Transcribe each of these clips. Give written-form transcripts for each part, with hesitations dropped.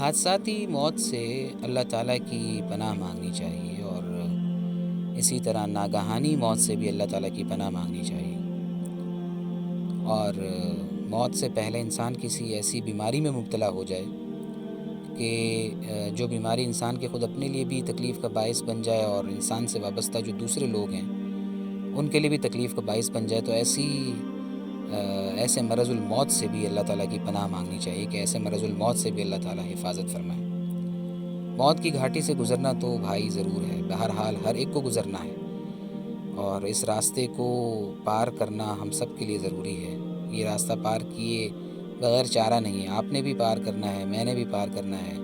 حادثاتی موت سے اللہ تعالیٰ کی پناہ مانگنی چاہیے، اور اسی طرح ناگہانی موت سے بھی اللہ تعالیٰ کی پناہ مانگنی چاہیے۔ اور موت سے پہلے انسان کسی ایسی بیماری میں مبتلا ہو جائے کہ جو بیماری انسان کے خود اپنے لیے بھی تکلیف کا باعث بن جائے، اور انسان سے وابستہ جو دوسرے لوگ ہیں ان کے لیے بھی تکلیف کا باعث بن جائے، تو ایسے مرض الموت سے بھی اللہ تعالیٰ کی پناہ مانگنی چاہیے کہ ایسے مرض الموت سے بھی اللہ تعالیٰ حفاظت فرمائے۔ موت کی گھاٹی سے گزرنا تو بھائی ضرور ہے، بہرحال ہر ایک کو گزرنا ہے، اور اس راستے کو پار کرنا ہم سب کے لیے ضروری ہے۔ یہ راستہ پار کیے بغیر چارہ نہیں ہے، آپ نے بھی پار کرنا ہے، میں نے بھی پار کرنا ہے،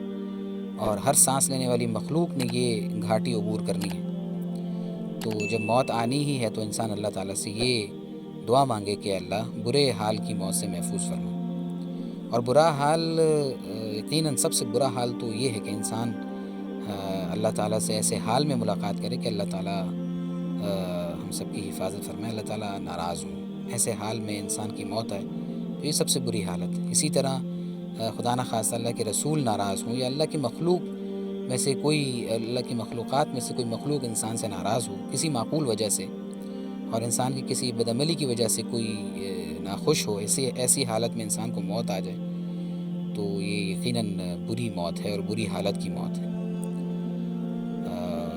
اور ہر سانس لینے والی مخلوق نے یہ گھاٹی عبور کرنی ہے۔ تو جب موت آنی ہی ہے تو انسان اللہ تعالیٰ سے یہ دعا مانگے کہ اللہ برے حال کی موت سے محفوظ فرما۔ اور برا حال یقیناً سب سے برا حال تو یہ ہے کہ انسان اللہ تعالیٰ سے ایسے حال میں ملاقات کرے کہ اللہ تعالیٰ ہم سب کی حفاظت فرمائے، اللہ تعالیٰ ناراض ہوں، ایسے حال میں انسان کی موت آئے تو یہ سب سے بری حالت ہے۔ اسی طرح خدا نخواستہ اللہ کے رسول ناراض ہوں، یا اللہ کی مخلوق میں سے کوئی، اللہ کی مخلوقات میں سے کوئی مخلوق انسان سے ناراض ہو کسی معقول وجہ سے، اور انسان کی کسی بدعملی کی وجہ سے کوئی ناخوش ہو، ایسی حالت میں انسان کو موت آ جائے تو یہ یقیناً بری موت ہے اور بری حالت کی موت ہے۔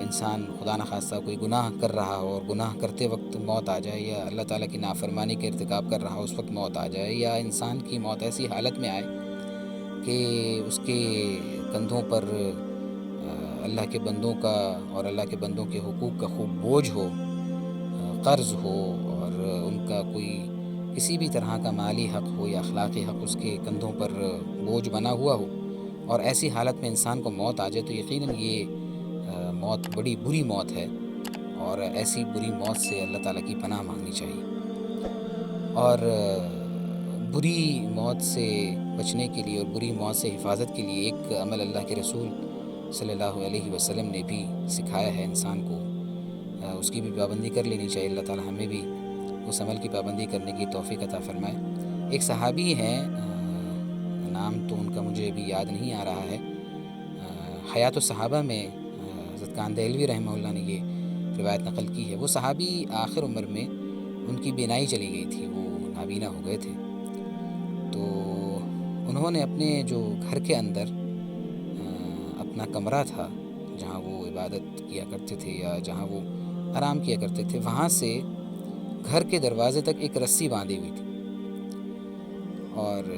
انسان خدا نخواستہ کوئی گناہ کر رہا ہو اور گناہ کرتے وقت موت آ جائے، یا اللہ تعالیٰ کی نافرمانی کے ارتکاب کر رہا ہو اس وقت موت آ جائے، یا انسان کی موت ایسی حالت میں آئے کہ اس کے کندھوں پر اللہ کے بندوں کا اور اللہ کے بندوں کے حقوق کا خوب بوجھ ہو، قرض ہو، اور ان کا کوئی کسی بھی طرح کا مالی حق ہو یا اخلاقی حق اس کے کندھوں پر بوجھ بنا ہوا ہو، اور ایسی حالت میں انسان کو موت آ جائے تو یقیناً یہ موت بڑی بری موت ہے، اور ایسی بری موت سے اللہ تعالیٰ کی پناہ مانگنی چاہیے۔ اور بری موت سے بچنے کے لیے اور بری موت سے حفاظت کے لیے ایک عمل اللہ کے رسول صلی اللہ علیہ وسلم نے بھی سکھایا ہے انسان کو، اس کی بھی پابندی کر لینی چاہیے۔ اللہ تعالیٰ ہمیں بھی اس عمل کی پابندی کرنے کی توفیق عطا فرمائے۔ ایک صحابی ہیں، نام تو ان کا مجھے ابھی یاد نہیں آ رہا ہے، حیات الصحابہ میں حضرت کاندیلوی رحمہ اللہ نے یہ روایت نقل کی ہے۔ وہ صحابی آخر عمر میں ان کی بینائی چلی گئی تھی، وہ نابینا ہو گئے تھے، تو انہوں نے اپنے جو گھر کے اندر اپنا کمرہ تھا جہاں وہ عبادت کیا کرتے تھے یا جہاں وہ آرام کیا کرتے تھے، وہاں سے گھر کے دروازے تک ایک رسی باندھی ہوئی تھی، اور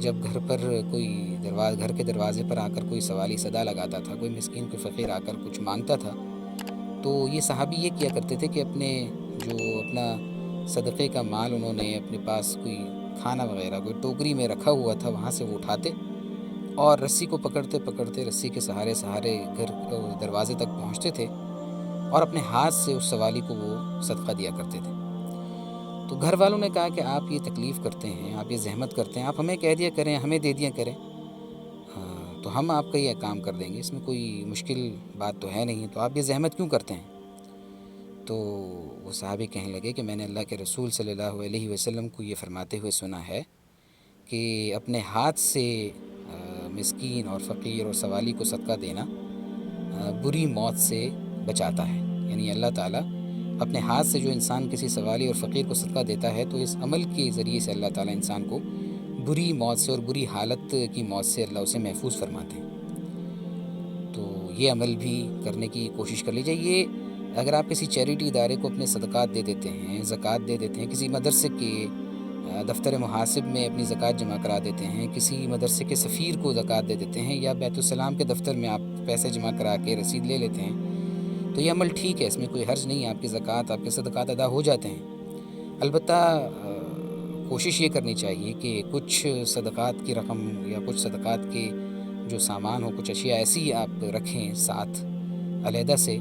جب گھر کے دروازے پر آ کر کوئی سوالی صدا لگاتا تھا، کوئی مسکین کوئی فقیر آ کر کچھ مانگتا تھا، تو یہ صحابی یہ کیا کرتے تھے کہ اپنا صدقے کا مال انہوں نے اپنے پاس کوئی کھانا وغیرہ کوئی ٹوکری میں رکھا ہوا تھا، وہاں سے وہ اٹھاتے اور رسی کو پکڑتے پکڑتے رسی کے سہارے گھر دروازے تک پہنچتے تھے، اور اپنے ہاتھ سے اس سوالی کو وہ صدقہ دیا کرتے تھے۔ تو گھر والوں نے کہا کہ آپ یہ تکلیف کرتے ہیں، آپ یہ زحمت کرتے ہیں، آپ ہمیں کہہ دیا کریں، ہمیں دے دیا کریں، تو ہم آپ کا یہ کام کر دیں گے، اس میں کوئی مشکل بات تو ہے نہیں، تو آپ یہ زحمت کیوں کرتے ہیں؟ تو وہ صحابی کہنے لگے کہ میں نے اللہ کے رسول صلی اللہ علیہ وسلم کو یہ فرماتے ہوئے سنا ہے کہ اپنے ہاتھ سے مسکین اور فقیر اور سوالی کو صدقہ دینا بری موت سے بچاتا ہے۔ یعنی اللہ تعالیٰ اپنے ہاتھ سے جو انسان کسی سوالی اور فقیر کو صدقہ دیتا ہے تو اس عمل کے ذریعے سے اللہ تعالیٰ انسان کو بری موت سے اور بری حالت کی موت سے اللہ اسے محفوظ فرماتے ہیں۔ تو یہ عمل بھی کرنے کی کوشش کر لیجیے۔ یہ اگر آپ کسی چیریٹی ادارے کو اپنے صدقات دے دیتے ہیں، زکوٰۃ دے دیتے ہیں، کسی مدرسے کے دفتر محاسب میں اپنی زکوٰۃ جمع کرا دیتے ہیں، کسی مدرسے کے سفیر کو زکوٰۃ دے دیتے ہیں، یا بیت السلام کے دفتر میں آپ پیسے جمع کرا کے رسید لے لیتے ہیں، تو یہ عمل ٹھیک ہے، اس میں کوئی حرج نہیں ہے، آپ کی زکوٰۃ آپ کے صدقات ادا ہو جاتے ہیں۔ البتہ کوشش یہ کرنی چاہیے کہ کچھ صدقات کی رقم یا کچھ صدقات کے جو سامان ہو، کچھ اشیاء ایسی آپ رکھیں ساتھ علیحدہ سے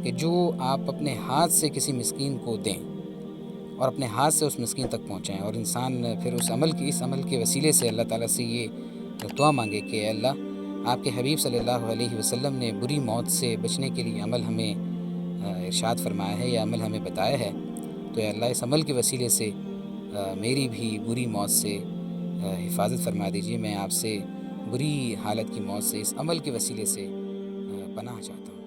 کہ جو آپ اپنے ہاتھ سے کسی مسکین کو دیں اور اپنے ہاتھ سے اس مسکین تک پہنچائیں، اور انسان پھر اس عمل کے وسیلے سے اللہ تعالیٰ سے یہ دعا مانگے کہ اے اللہ، آپ کے حبیب صلی اللہ علیہ وسلم نے بری موت سے بچنے کے لیے عمل ہمیں ارشاد فرمایا ہے یا عمل ہمیں بتایا ہے، تو اے اللہ اس عمل کے وسیلے سے میری بھی بری موت سے حفاظت فرما دیجیے، میں آپ سے بری حالت کی موت سے اس عمل کے وسیلے سے پناہ چاہتا ہوں۔